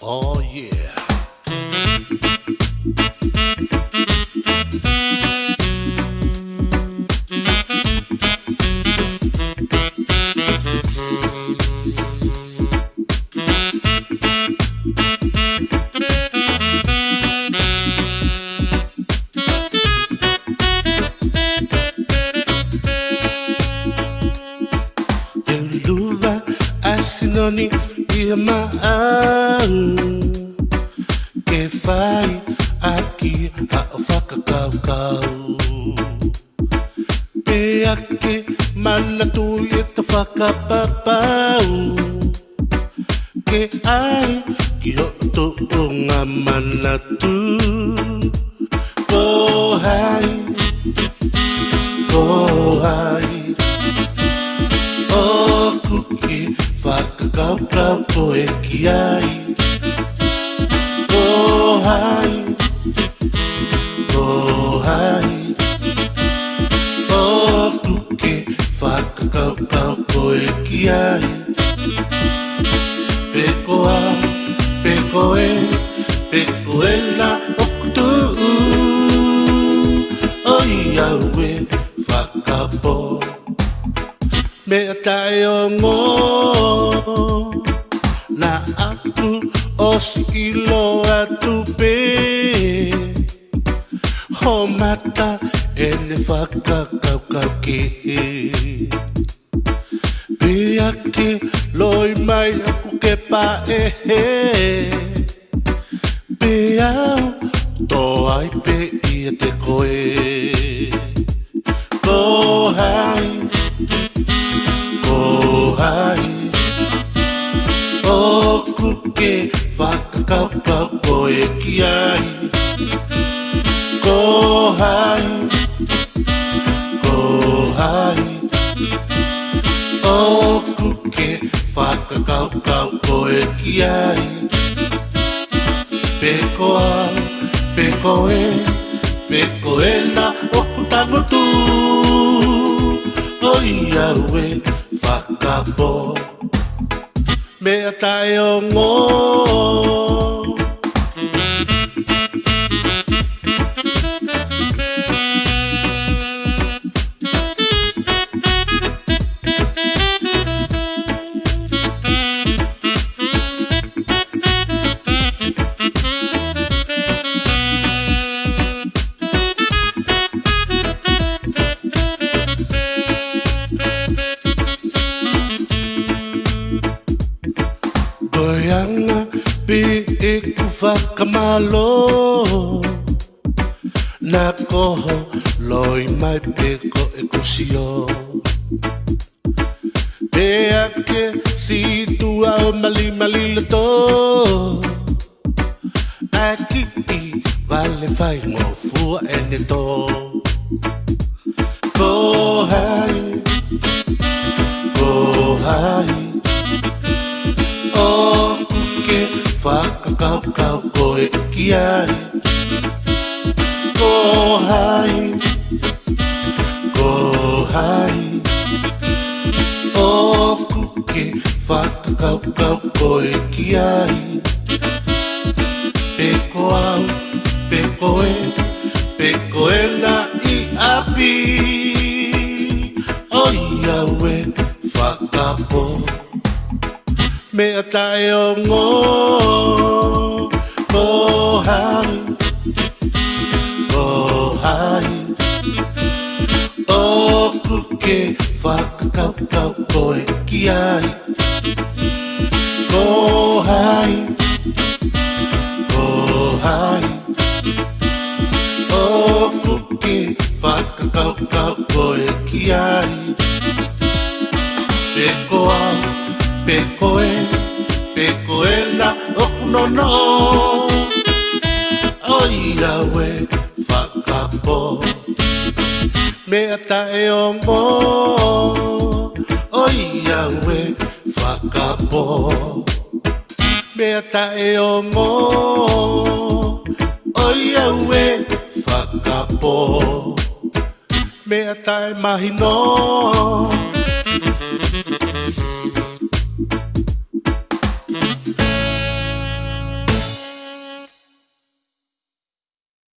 Oh yeah. Luva asinoni iama'au ke whai aki a o whakakaukau pe ake manatu e te whakapapau ke ai ki o tuunga manatu ko hai kuki whakakaukau ko e ki ai ko hai o kuki whakakaukau ko e ki ai peko e la okutu o iau e whakapo mea tae o ngō na aku o si ilo atu pē ho mata e ne whakakaukau ke pe ake loi mai aku ke pae pe au tō ai pe ia te koe ko hai o kuke whakakaukau ko e ki ai ko hai o kuke whakakaukau ko e ki ai peko e na oku tangotu o iau e whakapo mea tae o ngō Goianga pe e ku whakamalo na koho loi mai pe ko e kusio pe ake si tu au mali lato aki I vale fai mo fua ene to ko hai o kuke whakakaukau ko e ki ai ko hai o kuke whakakaukau ko e ki ai peko e na I api o iau e whakapo mea tae o ngō ko hai o kuke whakakaukau ko e ki ai ko hai o kuke whakakaukau ko e ki ai peko e la okunono o iau e whakapo mea tae o ngō o iau e whakapo mea tae o ngō o iau e whakapo mea tae mahino